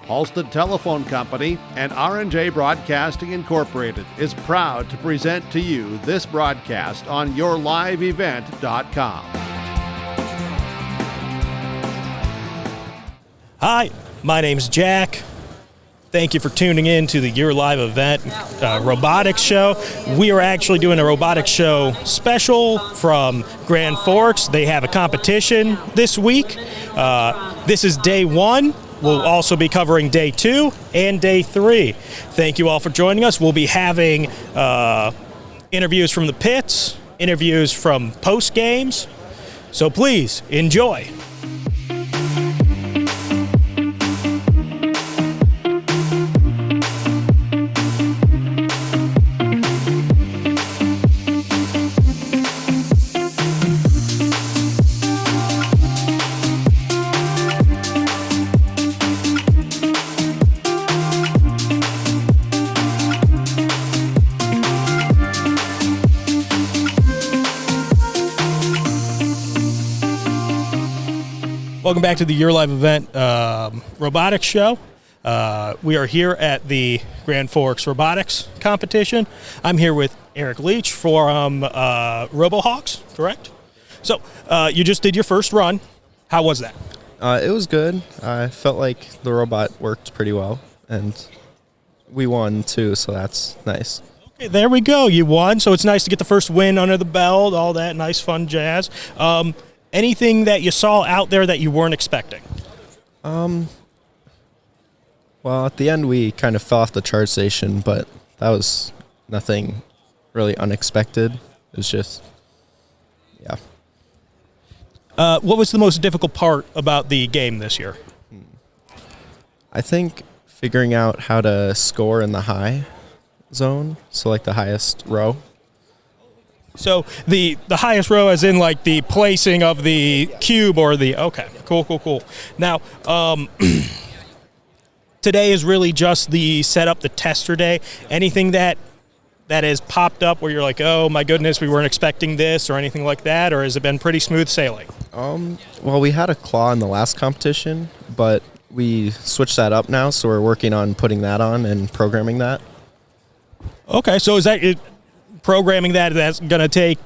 Halstead Telephone Company and R&J Broadcasting Incorporated is proud to present to you this broadcast on yourliveevent.com. Hi, my name's Jack. Thank you for tuning in to the Your Live Event Robotics Show. We are actually doing a robotics show special from Grand Forks. They have a competition this week. This is day one. We'll also be covering day 2 and day 3. Thank you all for joining us. We'll be having interviews from the pits, interviews from post games. So please enjoy. Welcome back to the Your Live Event Robotics Show. We are here at the Grand Forks Robotics Competition. I'm here with Eric Leach from RoboHawks, correct? So you just did your first run. How was that? It was good. I felt like the robot worked pretty well, and we won too, so that's nice. Okay, there we go. You won, so it's nice to get the first win under the belt, all that nice, fun jazz. Anything that you saw out there that you weren't expecting? Well, at the end we kind of fell off the chart station, but that was nothing really unexpected. It was just, yeah. What was the most difficult part about the game this year? I think figuring out how to score in the high zone, so like the highest row. So the highest row as in like the placing of the cube or the, okay, cool. Now, today is really just the setup, the tester day. Anything that has popped up where you're like, oh my goodness, we weren't expecting this or anything like that, or has it been pretty smooth sailing? Well, we had a claw in the last competition, but we switched that up now, so we're working on putting that on and programming that. Okay, so is that it? Programming that's going to take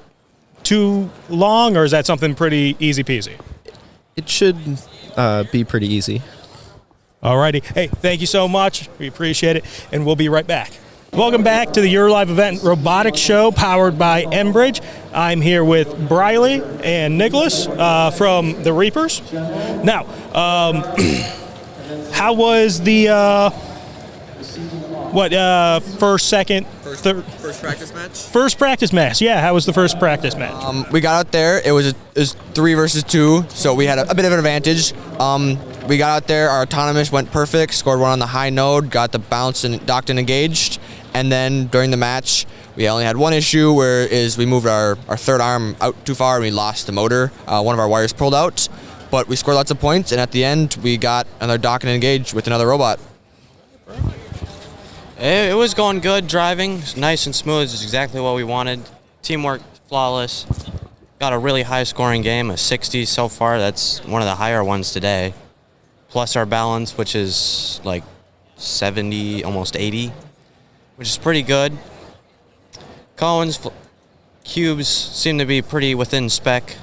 too long, or is that something pretty easy peasy? It should be pretty easy. Alrighty. Hey, thank you so much. We appreciate it, and we'll be right back. Welcome back to the Your Live Event Robotics Show powered by Enbridge. I'm here with Briley and Nicholas from the Reapers. Now, how was the first, second, third? First practice match? First practice match, yeah. How was the first practice match? We got out there. It was 3 versus 2, so we had a bit of an advantage. We got out there. Our autonomous went perfect, scored one on the high node, got the bounce and docked and engaged. And then during the match, we only had one issue, where we moved our third arm out too far and we lost the motor. One of our wires pulled out, but we scored lots of points, and at the end, we got another dock and engaged with another robot. It was going good, driving, nice and smooth, is exactly what we wanted. Teamwork, flawless. Got a really high-scoring game, a 60 so far. That's one of the higher ones today. Plus our balance, which is like 70, almost 80, which is pretty good. Cones, cubes seem to be pretty within spec.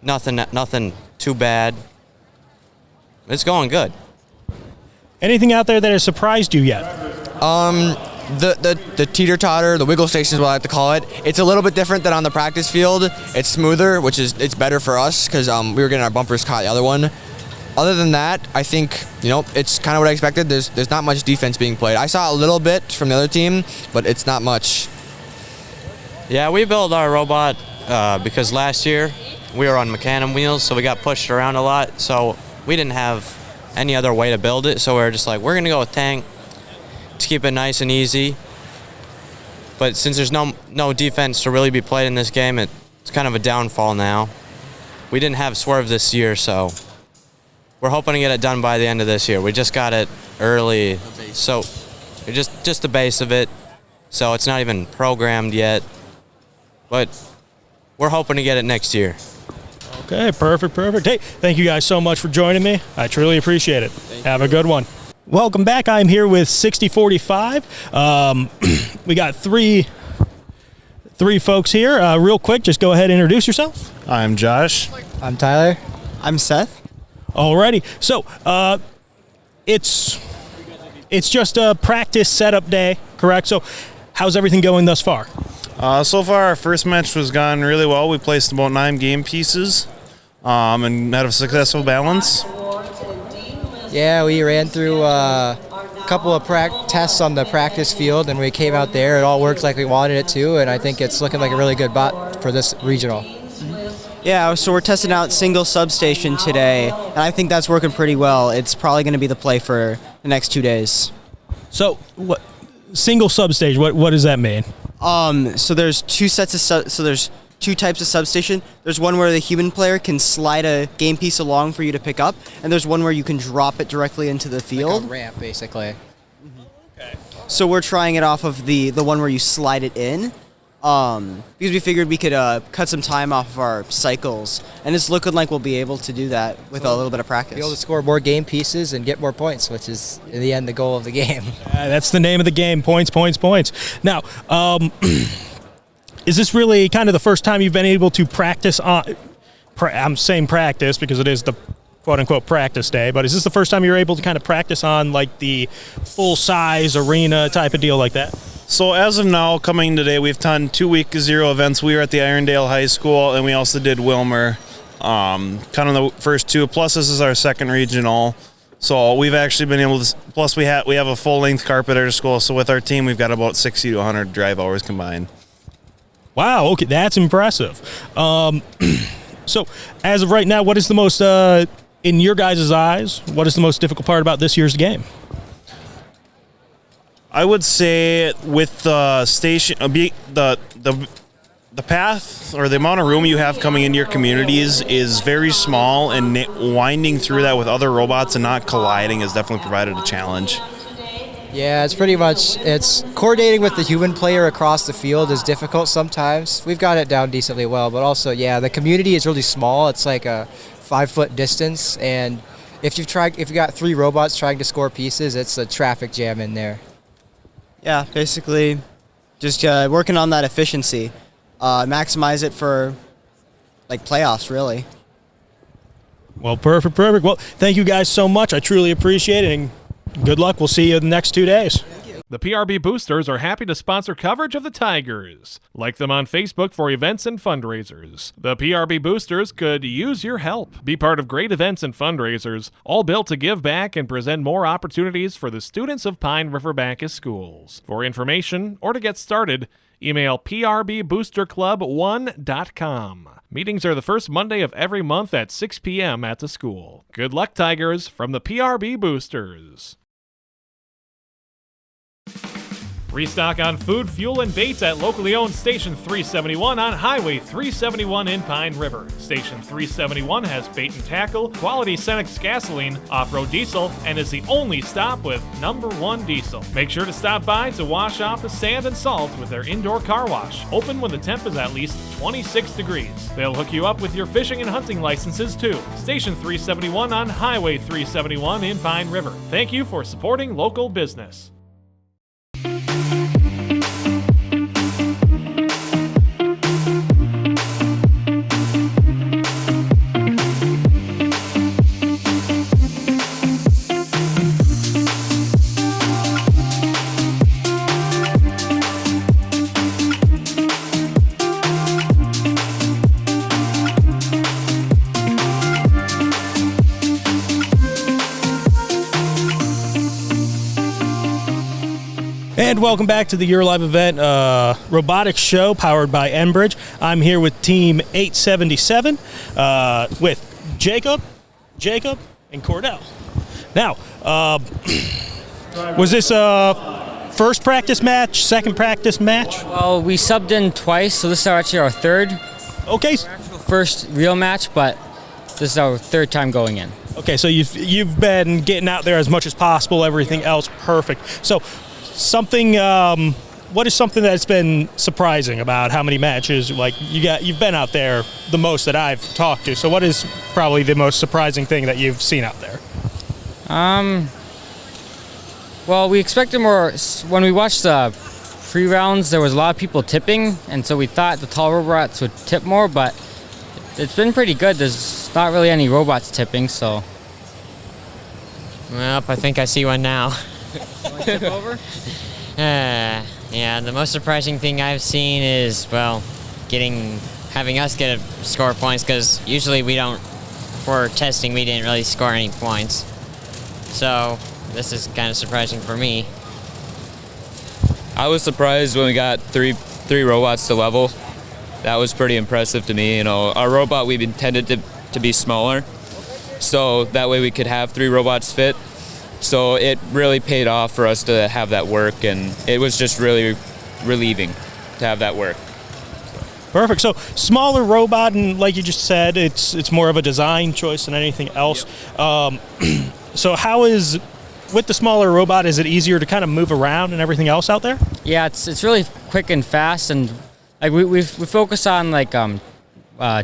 Nothing too bad. It's going good. Anything out there that has surprised you yet? The teeter-totter, the wiggle station is what I like to call it. It's a little bit different than on the practice field. It's smoother, it's better for us because we were getting our bumpers caught the other one. Other than that, I think, it's kind of what I expected. There's not much defense being played. I saw a little bit from the other team, but it's not much. Yeah, we built our robot because last year we were on Mecanum wheels, so we got pushed around a lot. So we didn't have any other way to build it, so we were just like, we're going to go with tank to keep it nice and easy. But since there's no defense to really be played in this game, it's kind of a downfall now. We didn't have swerve this year, so we're hoping to get it done by the end of this year. We just got it early, so just the base of it, so it's not even programmed yet. But we're hoping to get it next year. Okay, perfect. Hey, thank you guys so much for joining me. I truly appreciate it. Have a good one. Welcome back. I'm here with 6045. We got three folks here. Real quick, just go ahead and introduce yourself. I'm Josh. I'm Tyler. I'm Seth. Alrighty. So, it's just a practice setup day, correct? So, how's everything going thus far? So far, our first match was gone really well. We placed about 9 game pieces and had a successful balance. Yeah, we ran through a couple of tests on the practice field, and we came out there. It all worked like we wanted it to, and I think it's looking like a really good bot for this regional. Yeah, so we're testing out single substation today, and I think that's working pretty well. It's probably going to be the play for the next 2 days. So, what single substage? What does that mean? So there's two types of substation. There's one where the human player can slide a game piece along for you to pick up, and there's one where you can drop it directly into the field. Like a ramp, basically. Okay. So we're trying it off of the one where you slide it in, because we figured we could cut some time off of our cycles, and it's looking like we'll be able to do that with a little bit of practice. Be able to score more game pieces and get more points, which is, in the end, the goal of the game. That's the name of the game, points. Now, is this really kind of the first time you've been able to practice on, I'm saying practice because it is the quote-unquote practice day, but is this the first time you're able to kind of practice on like the full-size arena type of deal like that? So as of now, coming today, we've done 2 week 0 events. We were at the Irondale High School, and we also did Wilmer, kind of the first 2. Plus, this is our second regional. So we've actually been able to. Plus, we have a full-length carpet at our school. So with our team, we've got about 60 to 100 drive hours combined. Wow. Okay, that's impressive. So as of right now, what is the most, in your guys' eyes, what is the most difficult part about this year's game? I would say with the station, the path or the amount of room you have coming into your communities is very small, and winding through that with other robots and not colliding has definitely provided a challenge. Yeah, it's coordinating with the human player across the field is difficult sometimes. We've got it down decently well, but also, yeah, the community is really small. It's like a 5-foot distance, and if you've got 3 robots trying to score pieces, it's a traffic jam in there. Yeah, basically just working on that efficiency, maximize it for like playoffs, really. Well, perfect. Well, thank you guys so much. I truly appreciate it, and good luck. We'll see you in the next 2 days. The PRB Boosters are happy to sponsor coverage of the Tigers. Like them on Facebook for events and fundraisers. The PRB Boosters could use your help. Be part of great events and fundraisers, all built to give back and present more opportunities for the students of Pine River Bacchus schools. For information or to get started, email prboosterclub1.com. Meetings are the first Monday of every month at 6 p.m. at the school. Good luck, Tigers, from the PRB Boosters. Restock on food, fuel, and baits at locally owned Station 371 on Highway 371 in Pine River. Station 371 has bait and tackle, quality Cenex gasoline, off-road diesel, and is the only stop with #1 diesel. Make sure to stop by to wash off the sand and salt with their indoor car wash, open when the temp is at least 26 degrees. They'll hook you up with your fishing and hunting licenses too. Station 371 on Highway 371 in Pine River. Thank you for supporting local business. And welcome back to the Your Live event robotics show powered by Enbridge. I'm here with Team 877 with Jacob, and Cordell. Now, was this first practice match, second practice match? Well, we subbed in twice, so this is actually our third. Okay. First real match, but this is our third time going in. Okay, so you've been getting out there as much as possible, everything else perfect. So something what is something that's been surprising about how many matches you've been out there the most that I've talked to? So what is probably the most surprising thing that you've seen out there? Well, we expected more. When we watched the pre-rounds, there was a lot of people tipping, and so we thought the tall robots would tip more, but it's been pretty good. There's not really any robots tipping, so. Well, I think I see one now. Want to tip over? Yeah, the most surprising thing I've seen is, well, having us get a score points, because usually for testing, we didn't really score any points. So, this is kind of surprising for me. I was surprised when we got three robots to level. That was pretty impressive to me. Our robot, we've intended to be smaller, so that way we could have 3 robots fit. So it really paid off for us to have that work, and it was just really relieving to have that work. Perfect. So smaller robot, and like you just said, it's more of a design choice than anything else. Yep. So how is, with the smaller robot, is it easier to kind of move around and everything else out there? Yeah, it's really quick and fast, and like we focus on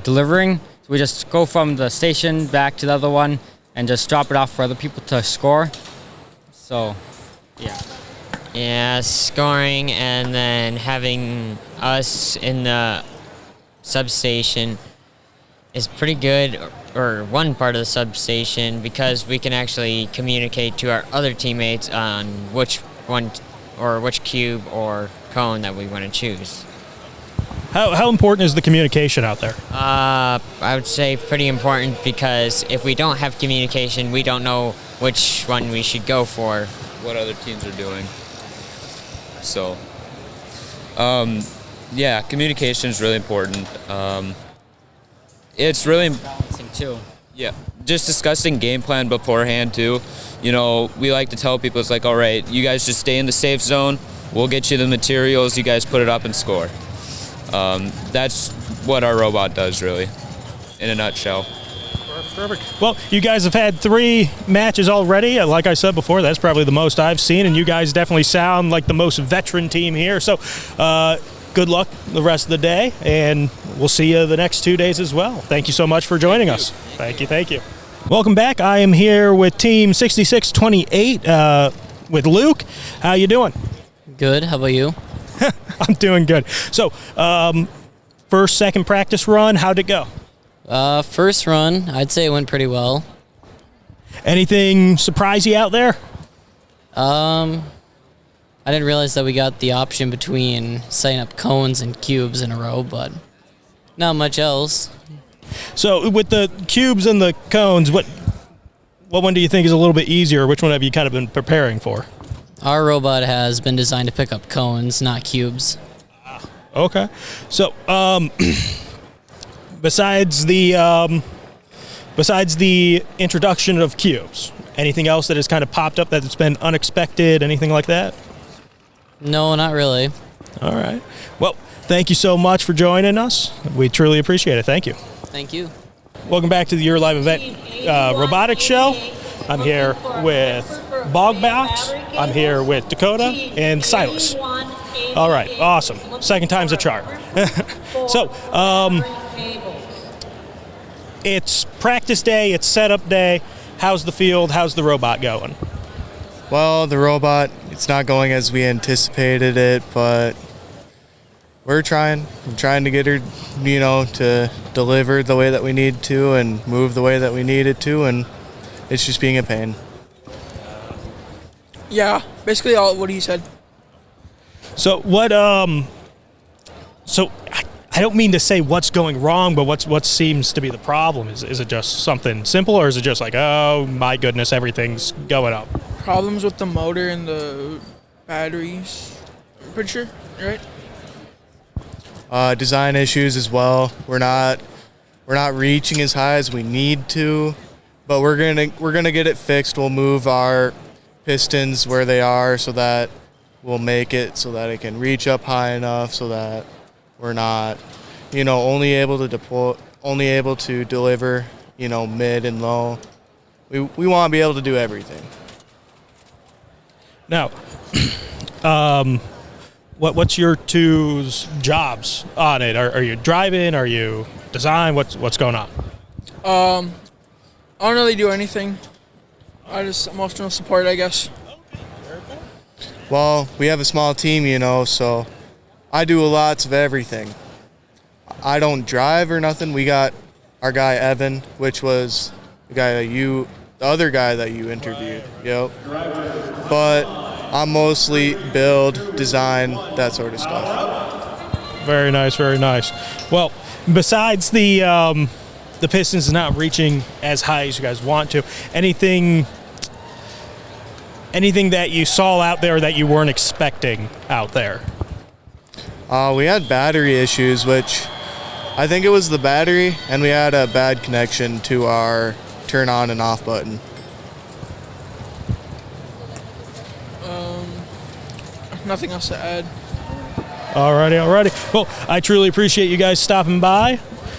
delivering. So we just go from the station back to the other one and just drop it off for other people to score. So, yeah. Yeah, scoring and then having us in the substation is pretty good, or one part of the substation, because we can actually communicate to our other teammates on which one or which cube or cone that we want to choose. How important is the communication out there? I would say pretty important, because if we don't have communication, we don't know which one we should go for. What other teams are doing. So, yeah, communication is really important. It's really balancing too. Yeah, just discussing game plan beforehand too. We like to tell people, it's like, all right, you guys just stay in the safe zone. We'll get you the materials. You guys put it up and score. That's what our robot does, really, in a nutshell. Perfect. Well, you guys have had 3 matches already. Like I said before, that's probably the most I've seen, and you guys definitely sound like the most veteran team here. So good luck the rest of the day, and we'll see you the next 2 days as well. Thank you so much for joining us. Thank you. Welcome back. I am here with Team 6628 with Luke. How you doing? Good. How about you? I'm doing good. So, second practice run, how'd it go? First run, I'd say it went pretty well. Anything surprise you out there? I didn't realize that we got the option between setting up cones and cubes in a row, but not much else. So with the cubes and the cones, what one do you think is a little bit easier? Which one have you kind of been preparing for? Our robot has been designed to pick up cones, not cubes. Okay. So, besides the introduction of cubes, anything else that has kind of popped up that's been unexpected, anything like that? No, not really. All right. Well, thank you so much for joining us. We truly appreciate it. Thank you. Thank you. Welcome back to the Your Live event Robotics Show. I'm here with Bogbox. I'm here with Dakota and Silas. All right, awesome. Second time's a charm. So, it's practice day, it's setup day. How's the field? How's the robot going? Well, the robot, it's not going as we anticipated it, but we're trying. I'm trying to get her, to deliver the way that we need to and move the way that we need it to, and it's just being a pain. Yeah, basically all what he said. So what? So I don't mean to say what's going wrong, but what seems to be the problem? Is it just something simple, or is it just like, oh my goodness, everything's going up? Problems with the motor and the batteries. I'm pretty sure, right? Design issues as well. We're not reaching as high as we need to, but we're gonna get it fixed. We'll move our pistons where they are so that we'll make it so that it can reach up high enough so that we're not, only able to deliver, mid and low. We want to be able to do everything. Now, what's your two's jobs on it? Are you driving? Are you design? What's going on? I don't really do anything. I just emotional support, I guess. Well, we have a small team, so I do lots of everything. I don't drive or nothing. We got our guy Evan, which was the other guy that you interviewed. Yep. But I'm mostly build, design, that sort of stuff. Very nice, very nice. Well, besides the Pistons not reaching as high as you guys want to, anything that you saw out there that you weren't expecting out there? We had battery issues, which I think it was the battery, and we had a bad connection to our turn on and off button. Nothing else to add. Alrighty. Well, I truly appreciate you guys stopping by.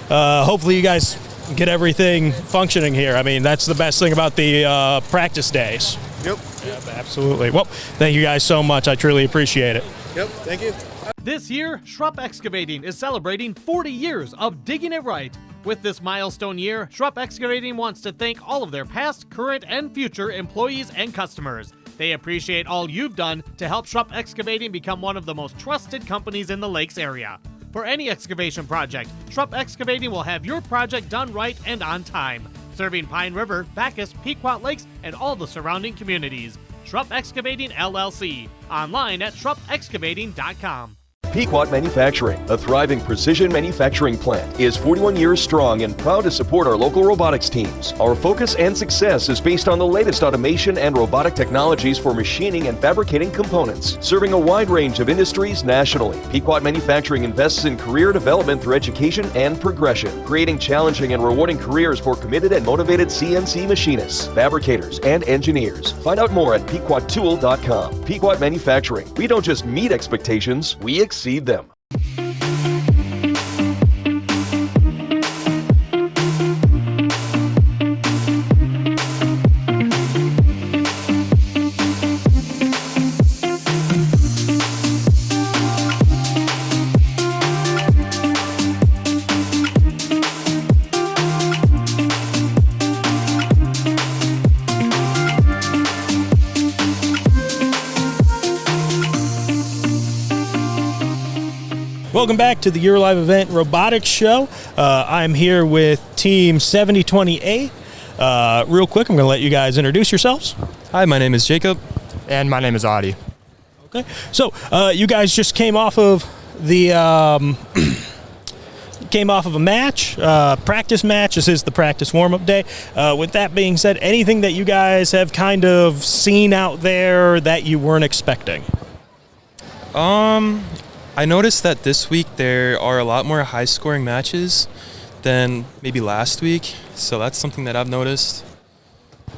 Hopefully you guys get everything functioning here. I mean, that's the best thing about the practice days. Yep. Yeah, absolutely. Well, thank you guys so much. I truly appreciate it. Yep, thank you. This year, Schrupp Excavating is celebrating 40 years of digging it right. With this milestone year, Schrupp Excavating wants to thank all of their past, current, and future employees and customers. They appreciate all you've done to help Schrupp Excavating become one of the most trusted companies in the Lakes area. For any excavation project, Schrupp Excavating will have your project done right and on time, serving Pine River, Bacchus, Pequot Lakes, and all the surrounding communities. Schrupp Excavating LLC. Online at schruppexcavating.com. Pequot Manufacturing, a thriving precision manufacturing plant, is 41 years strong and proud to support our local robotics teams. Our focus and success is based on the latest automation and robotic technologies for machining and fabricating components, serving a wide range of industries nationally. Pequot Manufacturing invests in career development through education and progression, creating challenging and rewarding careers for committed and motivated CNC machinists, fabricators, and engineers. Find out more at pequottool.com. Pequot Manufacturing. We don't just meet expectations, we exceed them. Welcome back to the Year Live event Robotics Show. I'm here with Team 7028. Real quick, I'm going to let you guys introduce yourselves. Hi, my name is Jacob. And my name is Adi. Okay, so you guys just came off of the a match, practice match. This is the practice warm-up day. With that being said, anything that you guys have kind of seen out there that you weren't expecting? I noticed that this week there are a lot more high-scoring matches than maybe last week, so that's something that I've noticed.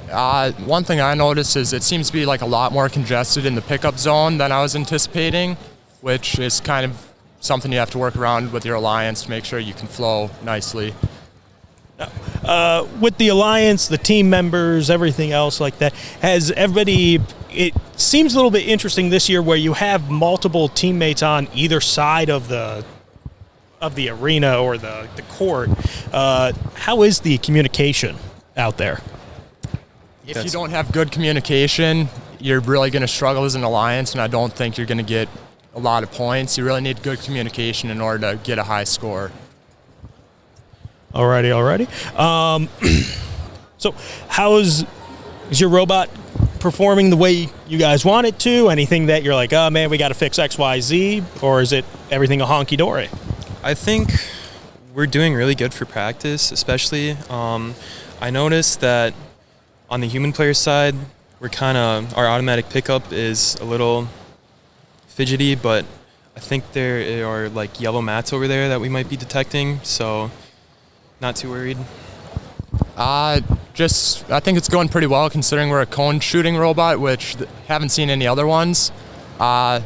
One thing I noticed is it seems to be like a lot more congested in the pickup zone than I was anticipating, which is kind of something you have to work around with your alliance to make sure you can flow nicely. With the alliance, the team members, everything else like that, has everybody... It seems a little bit interesting this year where you have multiple teammates on either side of the arena or the court. How is the communication out there? If you don't have good communication, you're really going to struggle as an alliance, and I don't think you're going to get a lot of points. You really need good communication in order to get a high score. Alrighty. So is your robot performing the way you guys want it to? Anything that you're like, oh man, we got to fix X, Y, Z, or is it everything a honky-dory? I think we're doing really good for practice, especially. I noticed that on the human player side, our automatic pickup is a little fidgety, but I think there are like yellow mats over there that we might be detecting, so not too worried. I think it's going pretty well considering we're a cone shooting robot, which haven't seen any other ones. Our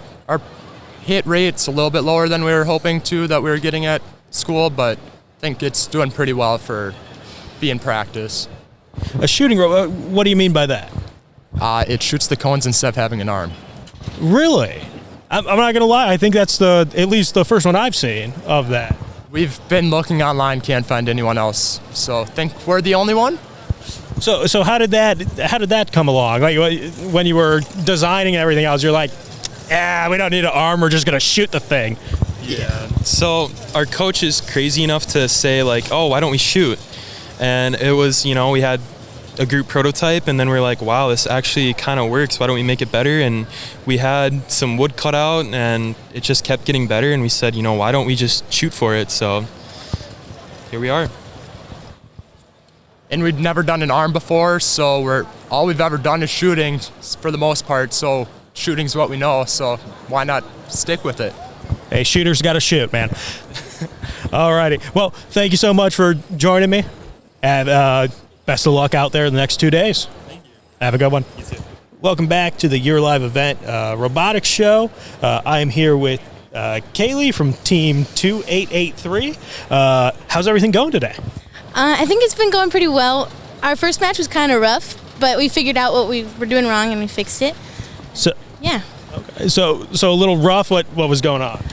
hit rate's a little bit lower than we were hoping that we were getting at school, but I think it's doing pretty well for being practice. A shooting robot, what do you mean by that? It shoots the cones instead of having an arm. Really? I'm not going to lie. I think that's at least the first one I've seen of that. We've been looking online, can't find anyone else. So think we're the only one. So how did that come along? Like when you were designing everything else, you're like, we don't need an arm. We're just going to shoot the thing. Yeah. So our coach is crazy enough to say like, oh, why don't we shoot? And it was, we had a group prototype, and then we're like, wow, this actually kind of works. Why don't we make it better? And we had some wood cut out, and it just kept getting better. And we said, why don't we just shoot for it? So here we are. And we'd never done an arm before, so all we've ever done is shooting for the most part. So shooting's what we know. So why not stick with it? Hey, shooters got to shoot, man. All righty. Well, thank you so much for joining me, and best of luck out there in the next 2 days. Thank you. Have a good one. You too. Welcome back to the Year Live event robotics show. I am here with Kaylee from Team 2883. How's everything going today? I think it's been going pretty well. Our first match was kind of rough, but we figured out what we were doing wrong and we fixed it. So yeah. Okay. So a little rough. What was going on?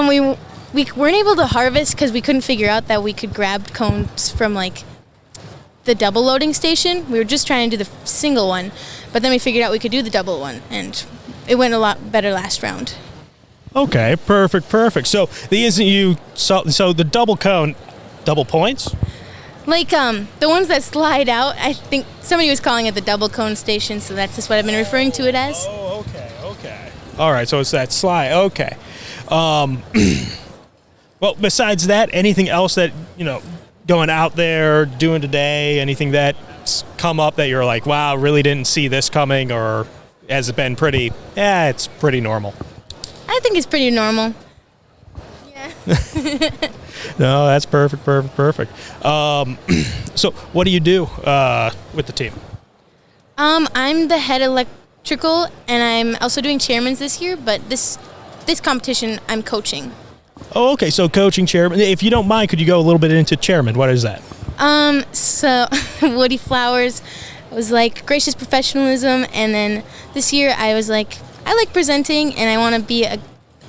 We weren't able to harvest because we couldn't figure out that we could grab cones from like the double loading station. We were just trying to do the single one, but then we figured out we could do the double one, and it went a lot better last round. Okay, perfect. So the instant you saw, the double cone, double points? Like the ones that slide out, I think somebody was calling it the double cone station, so that's just what I've been referring to it as. Oh, okay. All right, so it's that slide. Okay. Well, besides that, anything else that, going out there, doing today, anything that's come up that you're like, wow, really didn't see this coming, or has it been pretty, it's pretty normal? I think it's pretty normal. Yeah. No, that's perfect. So what do you do with the team? I'm the head electrical, and I'm also doing chairman's this year, but this competition I'm coaching. Oh, okay. So coaching, chairman. If you don't mind, could you go a little bit into chairman? What is that? So Woody Flowers was like gracious professionalism, and then this year I was like, I like presenting, and I want to be a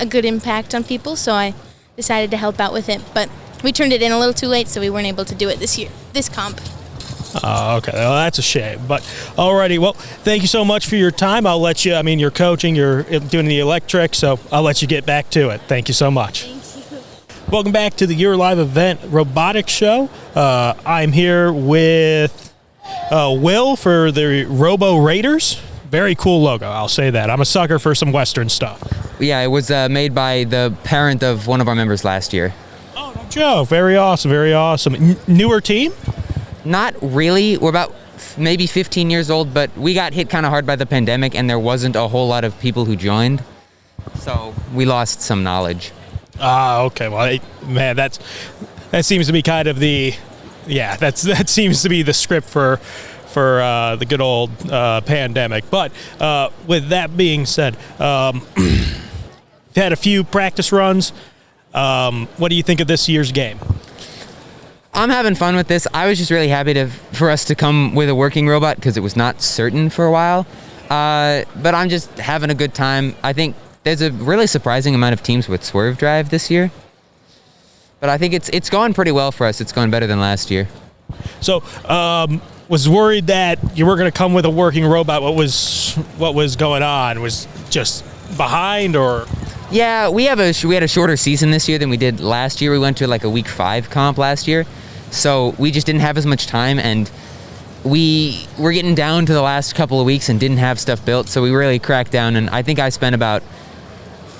good impact on people, so I decided to help out with it. But we turned it in a little too late, so we weren't able to do it this comp. Okay. Well, that's a shame. But alrighty. Well, thank you so much for your time. I'll let you. You're coaching. You're doing the electric, so I'll let you get back to it. Thank you so much. Thank you. Welcome back to the Year Live event robotics show. I'm here with Will for the Robo Raiders. Very cool logo. I'll say that. I'm a sucker for some Western stuff. Yeah, it was made by the parent of one of our members last year. Oh, no joke. Very awesome. Newer team? Not really. We're about maybe 15 years old, but we got hit kind of hard by the pandemic, and there wasn't a whole lot of people who joined. So we lost some knowledge. Okay. Well, man, that seems to be kind of that seems to be the script for the good old pandemic. But with that being said, we've had a few practice runs. What do you think of this year's game? I'm having fun with this. I was just really happy for us to come with a working robot because it was not certain for a while. But I'm just having a good time. I think there's a really surprising amount of teams with swerve drive this year. But I think it's going pretty well for us. It's going better than last year. So, was worried that you were going to come with a working robot. What was going on? Was just behind, or? Yeah, we had a shorter season this year than we did last year. We went to like a week 5 comp last year, so we just didn't have as much time, and we were getting down to the last couple of weeks and didn't have stuff built, so we really cracked down, and I think I spent about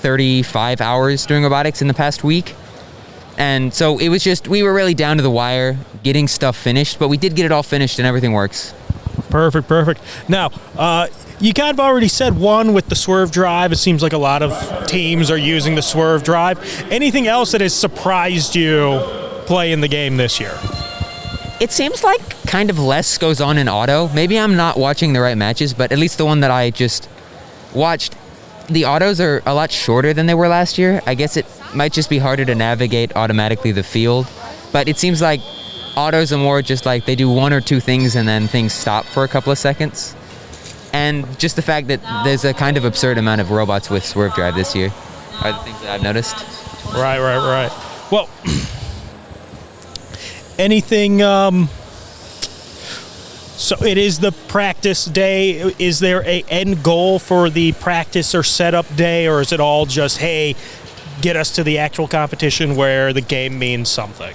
35 hours doing robotics in the past week. And so it was just, we were really down to the wire getting stuff finished, but we did get it all finished and everything works. Perfect. Now, you kind of already said one with the swerve drive. It seems like a lot of teams are using the swerve drive. Anything else that has surprised you playing the game this year? It seems like kind of less goes on in auto. Maybe I'm not watching the right matches, but at least the one that I just watched, the autos are a lot shorter than they were last year. I guess it might just be harder to navigate automatically the field, but it seems like autos are more just like they do one or two things and then things stop for a couple of seconds. and just the fact that there's a kind of absurd amount of robots with swerve drive this year are the things that I've noticed. Right. Well, anything, so it is the practice day. Is there a end goal for the practice or setup day, or is it all just, hey, get us to the actual competition where the game means something?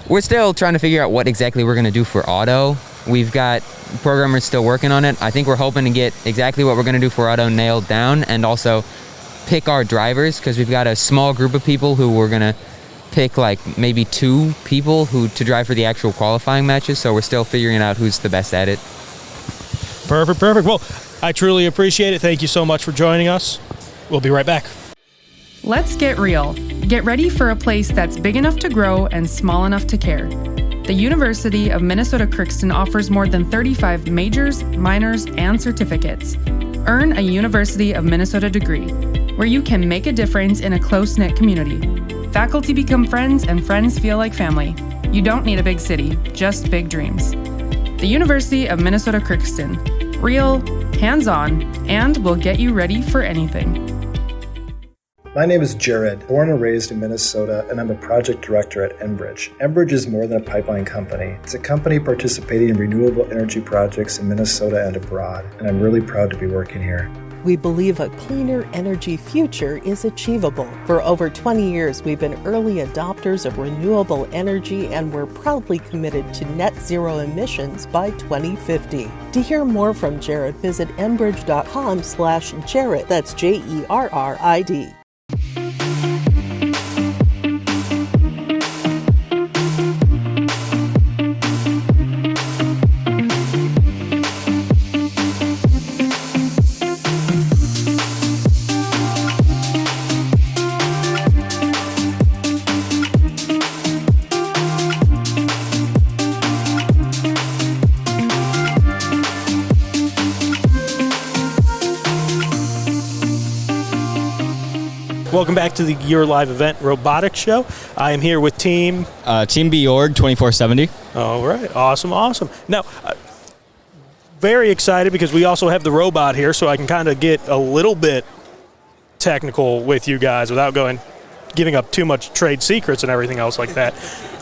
We're still trying to figure out what exactly we're going to do for auto. We've got programmers still working on it. I think we're hoping to get exactly what we're going to do for auto nailed down, and also pick our drivers, because we've got a small group of people who we're going to pick, like maybe 2 people to drive for the actual qualifying matches. So we're still figuring out who's the best at it. Perfect. Well, I truly appreciate it. Thank you so much for joining us. We'll be right back. Let's get real. Get ready for a place that's big enough to grow and small enough to care. The University of Minnesota Crookston offers more than 35 majors, minors, and certificates. Earn a University of Minnesota degree, where you can make a difference in a close-knit community. Faculty become friends, and friends feel like family. You don't need a big city, just big dreams. The University of Minnesota Crookston. Real, hands-on, and will get you ready for anything. My name is Jared, born and raised in Minnesota, and I'm a project director at Enbridge. Enbridge is more than a pipeline company. It's a company participating in renewable energy projects in Minnesota and abroad, and I'm really proud to be working here. We believe a cleaner energy future is achievable. For over 20 years, we've been early adopters of renewable energy, and we're proudly committed to net zero emissions by 2050. To hear more from Jared, visit enbridge.com/Jared. That's JERRID. Welcome back to the Your Live Event Robotics Show. I am here with Team Bjorg 2470. All right, awesome. Now, very excited because we also have the robot here, so I can kind of get a little bit technical with you guys without giving up too much trade secrets and everything else like that.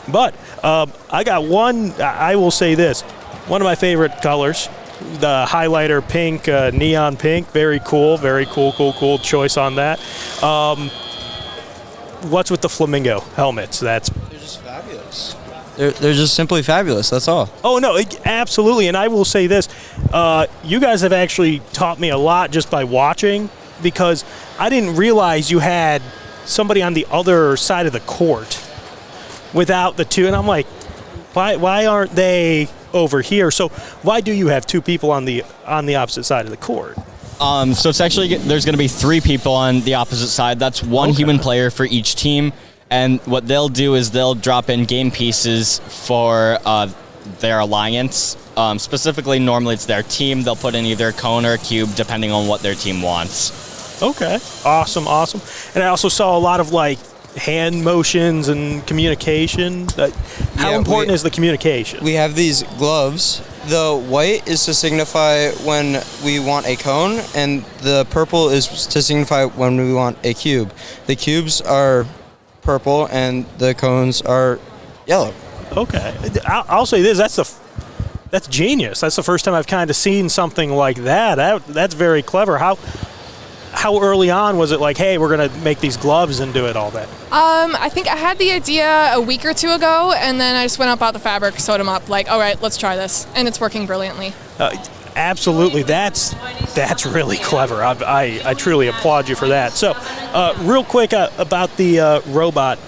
But I got one. I will say this: one of my favorite colors. The highlighter pink, neon pink, very cool cool choice on that. What's with the flamingo helmets? They're just fabulous. They're just simply fabulous, that's all. Oh, no, absolutely, and I will say this. You guys have actually taught me a lot just by watching, because I didn't realize you had somebody on the other side of the court without the two, and I'm like, why aren't they over here? So why do you have 2 people on the opposite side of the court? So it's actually, there's going to be 3 people on the opposite side. That's one human player for each team. And what they'll do is they'll drop in game pieces for their alliance. Specifically, normally it's their team. They'll put in either a cone or a cube, depending on what their team wants. Okay, awesome. And I also saw a lot of hand motions and communication. How important is the communication? We have these gloves. The white is to signify when we want a cone, and the purple is to signify when we want a cube. The cubes are purple, and the cones are yellow. Okay. I'll say this, that's genius. That's the first time I've kind of seen something like that. That's very clever. How early on was it like, hey, we're going to make these gloves and do it all that? I think I had the idea a week or 2 ago, and then I just went up, bought the fabric, sewed them up, all right, let's try this. And it's working brilliantly. Absolutely. That's really clever. I truly applaud you for that. So, real quick about the robot.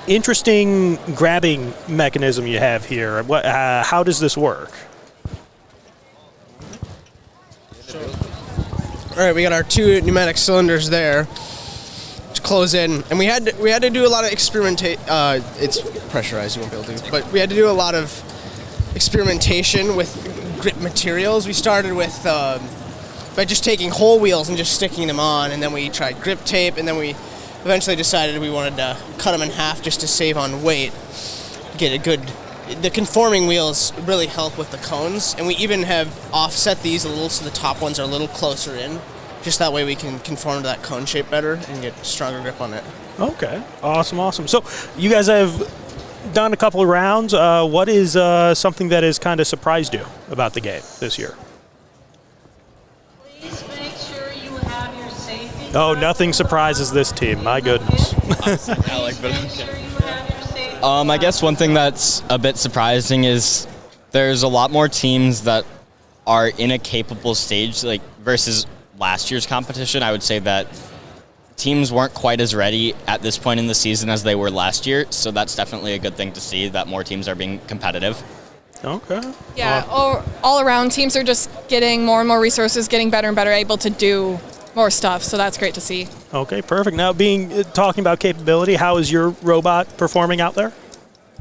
Interesting grabbing mechanism you have here. How does this work? All right, we got our 2 pneumatic cylinders there to close in, and we had to do a lot of experimentation. It's pressurized, you won't be able to, but we had to do a lot of experimentation with grip materials. We started with by just taking whole wheels and just sticking them on, and then we tried grip tape, and then we eventually decided we wanted to cut them in half just to save on weight, get a good the conforming wheels really help with the cones, and we even have offset these a little so the top ones are a little closer in. Just that way we can conform to that cone shape better and get stronger grip on it. Okay, awesome. So you guys have done a couple of rounds. What is something that has kind of surprised you about the game this year? Please make sure you have your safety. Oh, nothing surprises this team. My goodness. I guess one thing that's a bit surprising is there's a lot more teams that are in a capable stage, like versus last year's competition. I would say that teams weren't quite as ready at this point in the season as they were last year, so that's definitely a good thing to see that more teams are being competitive. Okay. Yeah, all around, teams are just getting more and more resources, getting better and better, able to do more stuff, so that's great to see. Okay, perfect. Now, talking about capability, how is your robot performing out there?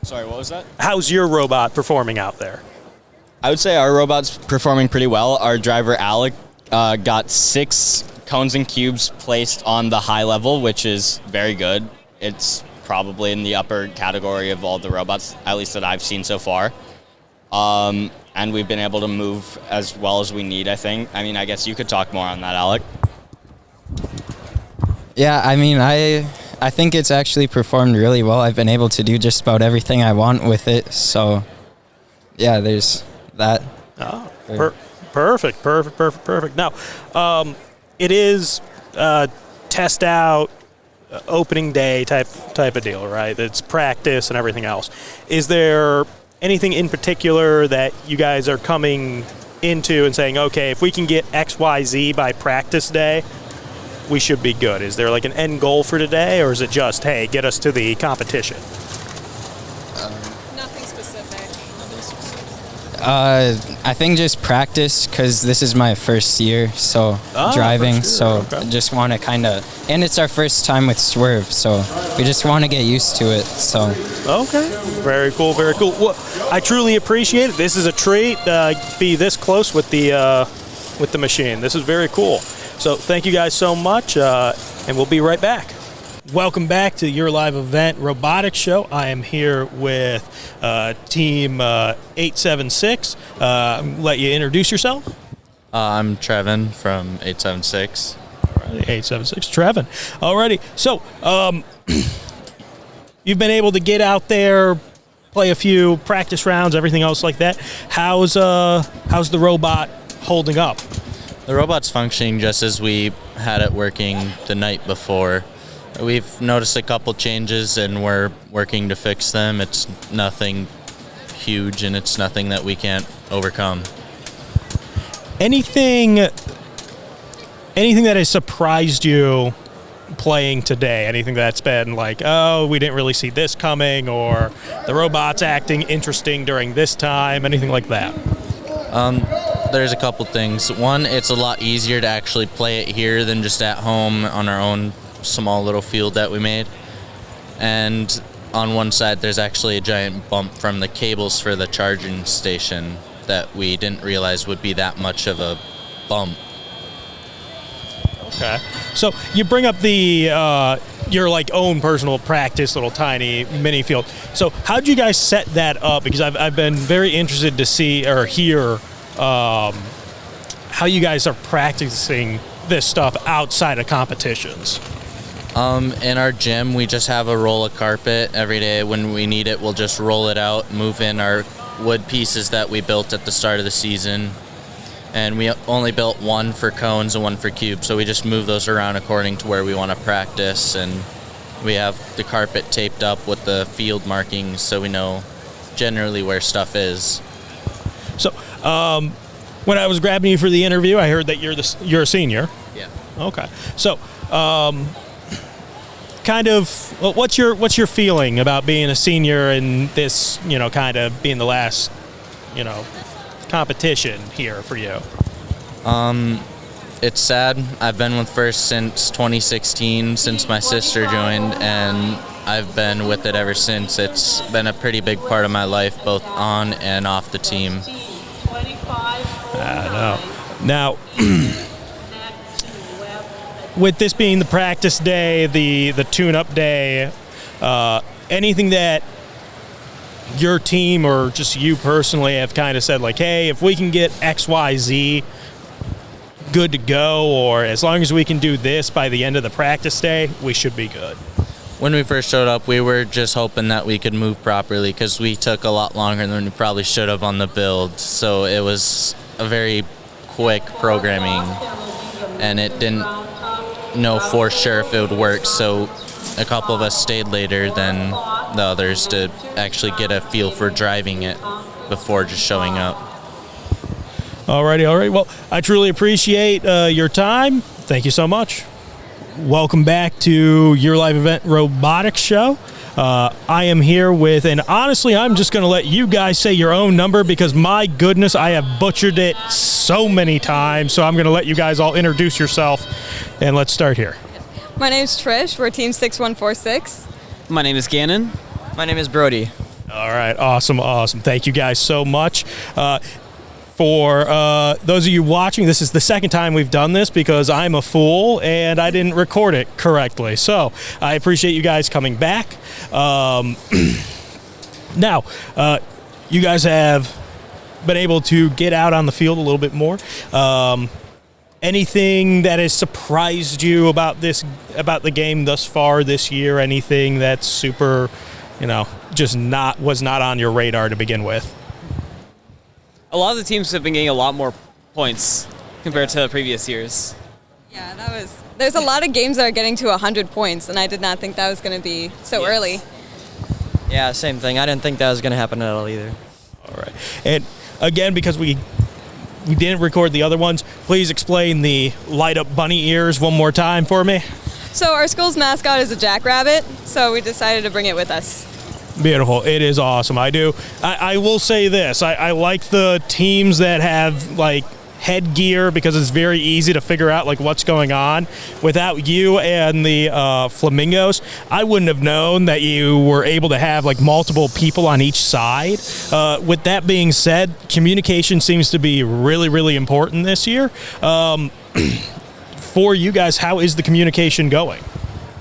Sorry, what was that? How's your robot performing out there? I would say our robot's performing pretty well. Our driver, Alec, got 6 cones and cubes placed on the high level, which is very good. It's probably in the upper category of all the robots, at least that I've seen so far. And we've been able to move as well as we need, I think. I mean, I guess you could talk more on that, Alec. Yeah, I mean, I think it's actually performed really well. I've been able to do just about everything I want with it. So, yeah, there's that. Oh, perfect. Now, it is test out, opening day type of deal, right? It's practice and everything else. Is there anything in particular that you guys are coming into and saying, okay, if we can get X, Y, Z by practice day, we should be good? Is there like an end goal for today, or is it just, hey, get us to the competition? Nothing specific. I think just practice, because this is my first year, so driving, so I just want to kind of, and it's our first time with Swerve, so we just want to get used to it, so. Okay, very cool. Well, I truly appreciate it. This is a treat, be this close with the machine. This is very cool. So thank you guys so much, and we'll be right back. Welcome back to your live event Robotics Show. I am here with Team 876. Let you introduce yourself. I'm Trevin from 876. Alrighty, 876, Trevin. Alrighty, so you've been able to get out there, play a few practice rounds, everything else like that. How's the robot holding up? The robot's functioning just as we had it working the night before. We've noticed a couple changes and we're working to fix them. It's nothing huge and it's nothing that we can't overcome. Anything that has surprised you playing today? Anything that's been like, oh, we didn't really see this coming, or the robot's acting interesting during this time? Anything like that? There's a couple things. One, it's a lot easier to actually play it here than just at home on our own small little field that we made. And on one side, there's actually a giant bump from the cables for the charging station that we didn't realize would be that much of a bump. Okay. So you bring up the your like own personal practice, little tiny mini field. So how'd you guys set that up? Because I've been very interested to see or hear how you guys are practicing this stuff outside of competitions. In our gym, we just have a roll of carpet. Every day when we need it, we'll just roll it out, move in our wood pieces that we built at the start of the season. And we only built one for cones and one for cubes, so we just move those around according to where we want to practice. And we have the carpet taped up with the field markings so we know generally where stuff is. So when I was grabbing you for the interview, I heard that you're a senior. Yeah. Okay. So kind of what's your feeling about being a senior and this, kind of being the last, competition here for you? It's sad. I've been with First since 2016, since my sister joined, and I've been with it ever since. It's been a pretty big part of my life, both on and off the team. Now, with this being the practice day, the tune-up day, anything that your team or just you personally have kind of said like, hey, if we can get XYZ good to go, or as long as we can do this by the end of the practice day, we should be good? When we first showed up, we were just hoping that we could move properly because we took a lot longer than we probably should have on the build. So it was a very quick programming, and it didn't know for sure if it would work. So a couple of us stayed later than the others to actually get a feel for driving it before just showing up. All right. Well, I truly appreciate your time. Thank you so much. Welcome back to your live event robotics show. I am here with, and honestly, I'm just going to let you guys say your own number because my goodness, I have butchered it so many times. So I'm going to let you guys all introduce yourself, and let's start here. My name's Trish. We're Team 6146. My name is Gannon. My name is Brody. All right. Awesome. Thank you guys so much. For those of you watching, this is the second time we've done this because I'm a fool and I didn't record it correctly. So I appreciate you guys coming back. Now, you guys have been able to get out on the field a little bit more. Anything that has surprised you about the game thus far this year? Anything that's super, just was not on your radar to begin with? A lot of the teams have been getting a lot more points compared to previous years. Yeah, there's a lot of games that are getting to 100 points, and I did not think that was going to be so early. Yeah, same thing. I didn't think that was going to happen at all either. All right. And again, because we didn't record the other ones, please explain the light up bunny ears one more time for me. So our school's mascot is a jackrabbit, so we decided to bring it with us. Beautiful. It is awesome. I do. I will say this. I like the teams that have like headgear because it's very easy to figure out like what's going on. Without you and the flamingos, I wouldn't have known that you were able to have like multiple people on each side. With that being said, communication seems to be really, really important this year. For you guys, how is the communication going?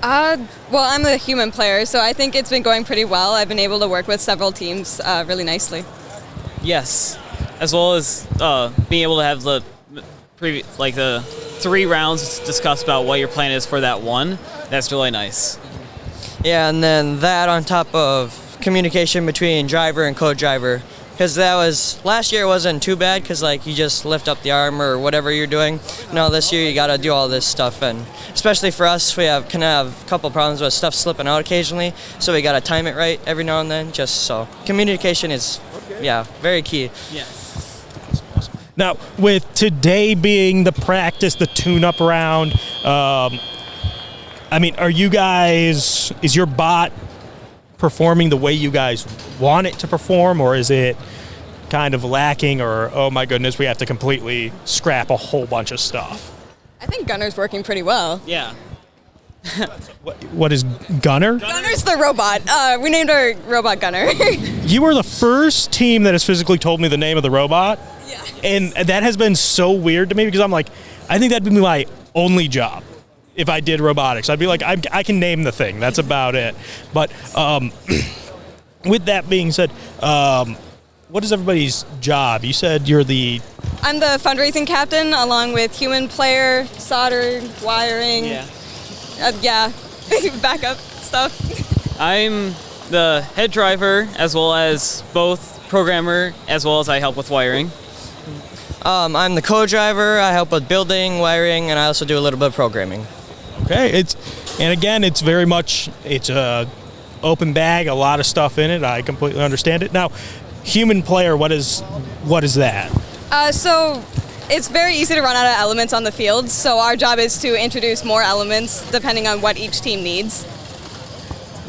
Well, I'm a human player, so I think it's been going pretty well. I've been able to work with several teams really nicely. Yes, as well as being able to have the 3 rounds to discuss about what your plan is for that one. That's really nice. Yeah, and then that on top of communication between driver and co-driver. Because last year wasn't too bad because you just lift up the arm or whatever you're doing. No, this year you got to do all this stuff, and especially for us, we can have a couple problems with stuff slipping out occasionally, so we got to time it right every now and then. Just so communication is, very key. Yeah. Now, with today being the practice, the tune-up round, are you guys? Is your bot performing the way you guys want it to perform, or is it kind of lacking, or oh my goodness, we have to completely scrap a whole bunch of stuff? I think Gunner's working pretty well. Yeah. What is Gunner? Gunner's the robot. We named our robot Gunner. You are the first team that has physically told me the name of the robot. Yeah. And that has been so weird to me because I'm like, I think that'd be my only job. If I did robotics, I'd be like, I can name the thing. That's about it. But with that being said, what is everybody's job? You said I'm the fundraising captain, along with human player, soldering, wiring. Backup stuff. I'm the head driver, as well as both programmer, as well as I help with wiring. I'm the co-driver. I help with building, wiring, and I also do a little bit of programming. Okay, it's very much a open bag, a lot of stuff in it. I completely understand it. Now, human player, what is that? So it's very easy to run out of elements on the field. So our job is to introduce more elements depending on what each team needs.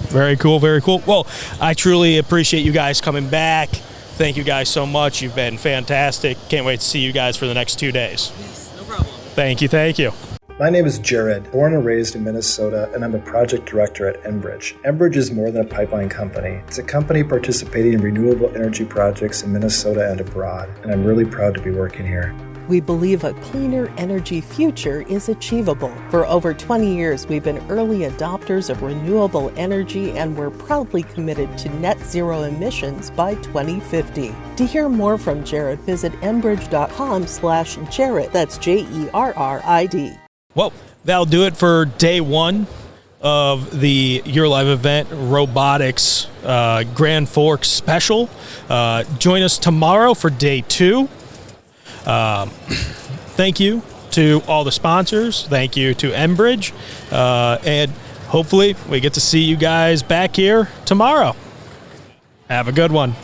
Very cool, very cool. Well, I truly appreciate you guys coming back. Thank you guys so much. You've been fantastic. Can't wait to see you guys for the next 2 days. Yes, no problem. Thank you. My name is Jared, born and raised in Minnesota, and I'm a project director at Enbridge. Enbridge is more than a pipeline company. It's a company participating in renewable energy projects in Minnesota and abroad, and I'm really proud to be working here. We believe a cleaner energy future is achievable. For over 20 years, we've been early adopters of renewable energy, and we're proudly committed to net zero emissions by 2050. To hear more from Jared, visit enbridge.com/Jared. That's JERRID. Well, that'll do it for day one of the Your Live event, Robotics Grand Forks Special. Join us tomorrow for day two. Thank you to all the sponsors. Thank you to Enbridge. And hopefully we get to see you guys back here tomorrow. Have a good one.